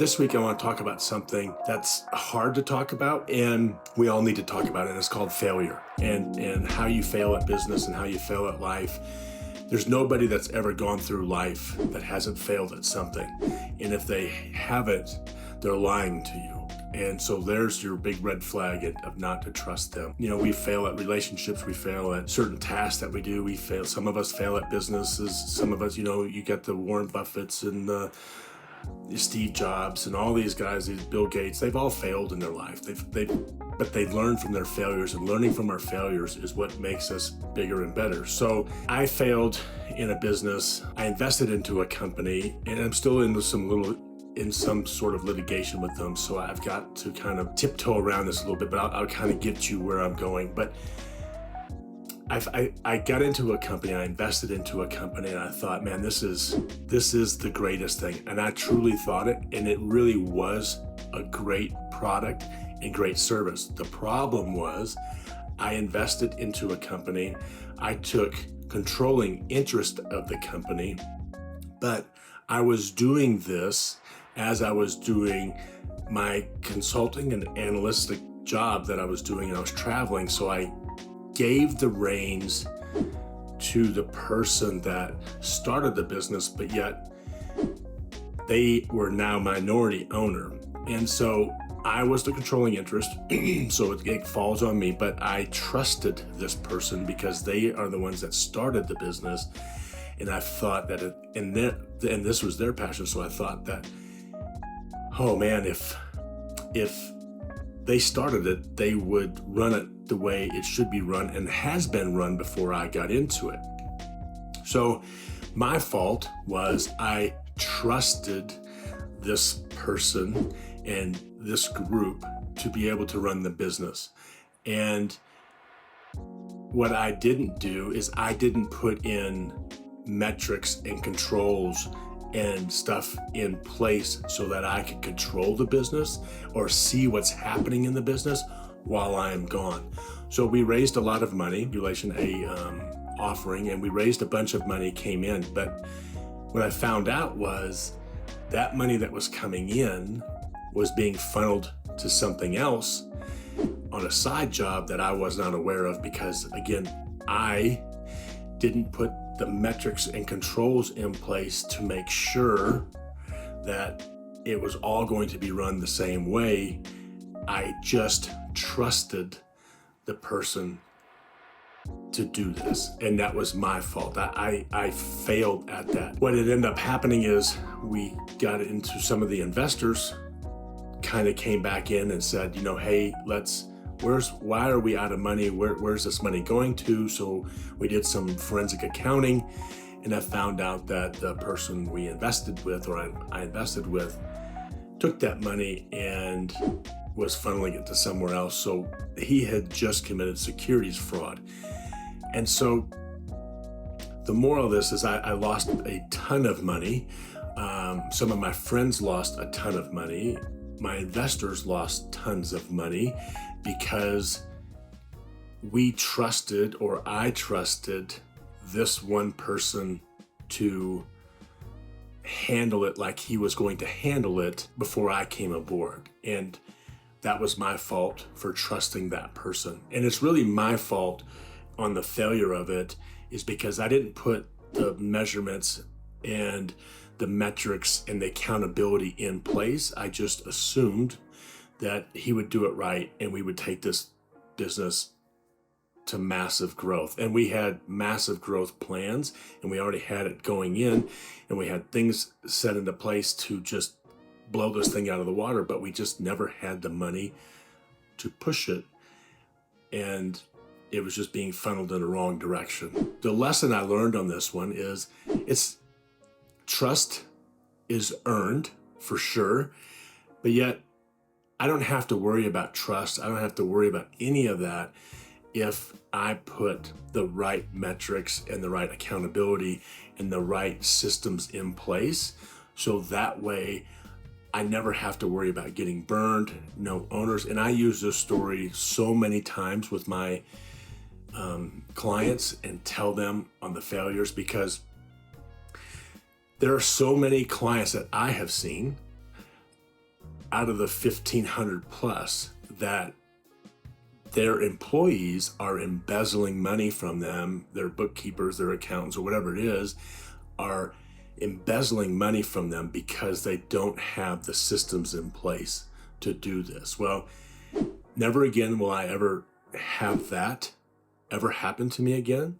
This week, I want to talk about something that's hard to talk about, and we all need to talk about it. And it's called failure and how you fail at business and how you fail at life. There's nobody that's ever gone through life that hasn't failed at something. And if they haven't, they're lying to you. And so there's your big red flag of not to trust them. You know, we fail at relationships. We fail at certain tasks that we do. We fail. Some of us fail at businesses. Some of us, you get the Warren Buffetts and the Steve Jobs and all these guys, these Bill Gates, they've all failed in their life. But they learn from their failures, and learning from our failures is what makes us bigger and better. So I failed in a business. I invested into a company, and I'm still in some sort of litigation with them. So I've got to kind of tiptoe around this a little bit, but I'll kind of get you where I'm going. But I got into a company, I invested into a company, and I thought, man, this is the greatest thing. And I truly thought it, and it really was a great product and great service. The problem was I invested into a company, I took controlling interest of the company, but I was doing this as I was doing my consulting and analytic job that I was doing, and I was traveling. So I gave the reins to the person that started the business, but yet they were now minority owner. And so I was the controlling interest, so it falls on me, but I trusted this person because they are the ones that started the business. And I thought that and this was their passion. So I thought that, oh man, if they started it, they would run it the way it should be run and has been run before I got into it. So my fault was I trusted this person and this group to be able to run the business. And what I didn't do is I didn't put in metrics and controls and stuff in place so that I could control the business or see what's happening in the business while I'm gone. So we raised a lot of money, offering, and we raised a bunch of money came in. But what I found out was that money that was coming in was being funneled to something else on a side job that I was not aware of because, again, I didn't put the metrics and controls in place to make sure that it was all going to be run the same way. I just trusted the person to do this, and that was my fault. I failed at that. What ended up happening is we got into some of the investors kind of came back in and said, hey, why are we out of money? Where's this money going to? So we did some forensic accounting, and I found out that the person we invested with, or I invested with, took that money and was funneling it to somewhere else. So he had just committed securities fraud. And so the moral of this is I lost a ton of money. Some of my friends lost a ton of money. My investors lost tons of money because I trusted this one person to handle it like he was going to handle it before I came aboard. And that was my fault for trusting that person. And it's really my fault on the failure of it is because I didn't put the measurements and the metrics and the accountability in place. I just assumed that he would do it right and we would take this business to massive growth. And we had massive growth plans, and we already had it going in, and we had things set into place to just blow this thing out of the water, but we just never had the money to push it. And it was just being funneled in the wrong direction. The lesson I learned on this one is trust is earned for sure, but yet I don't have to worry about trust. I don't have to worry about any of that if I put the right metrics and the right accountability and the right systems in place. So that way I never have to worry about getting burned, no owners. And I use this story so many times with my clients and tell them on the failures, because there are so many clients that I have seen out of the 1,500 plus that their employees are embezzling money from them, their bookkeepers, their accountants, or whatever it is, are embezzling money from them because they don't have the systems in place to do this. Well, never again will I ever have that ever happen to me again.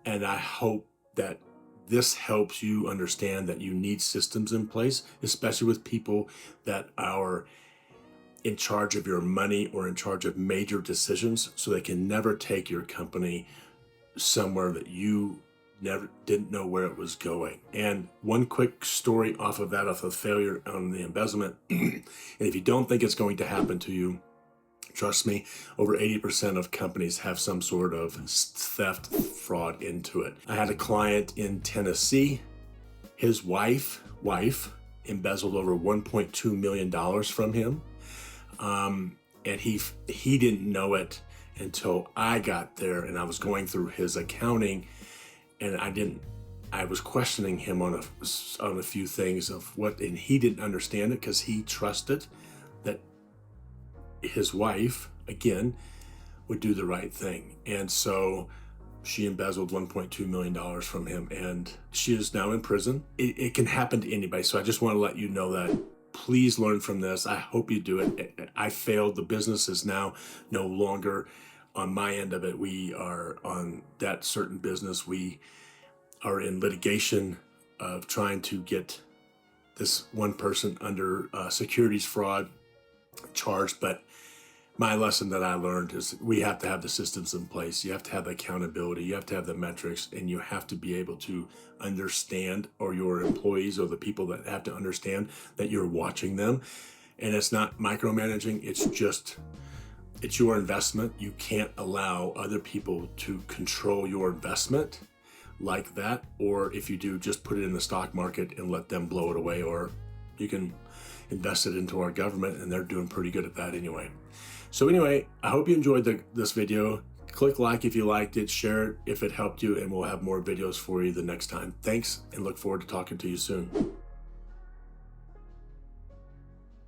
And I hope that this helps you understand that you need systems in place, especially with people that are in charge of your money or in charge of major decisions, so they can never take your company somewhere that you never didn't know where it was going. And one quick story off of that, off of failure on the embezzlement. And if you don't think it's going to happen to you, trust me, over 80% of companies have some sort of theft, fraud into it. I had a client in Tennessee. His wife embezzled over $1.2 million from him. And he didn't know it until I got there, and I was going through his accounting, and I was questioning him on a few things of what, and he didn't understand it because he trusted that his wife, again, would do the right thing. And so she embezzled $1.2 million from him, and she is now in prison. It can happen to anybody. So I just want to let you know that. Please learn from this. I hope you do it. I failed. The business is now no longer on my end of it. We are on that certain business. We are in litigation of trying to get this one person under securities fraud charged. But my lesson that I learned is we have to have the systems in place. You have to have the accountability. You have to have the metrics, and you have to be able to understand, or your employees or the people that have to understand that you're watching them. And it's not micromanaging. It's your investment. You can't allow other people to control your investment like that. Or if you do, just put it in the stock market and let them blow it away. Or you can invest it into our government, and they're doing pretty good at that anyway. So anyway, I hope you enjoyed this video. Click like if you liked it, share it if it helped you, and we'll have more videos for you the next time. Thanks, and look forward to talking to you soon.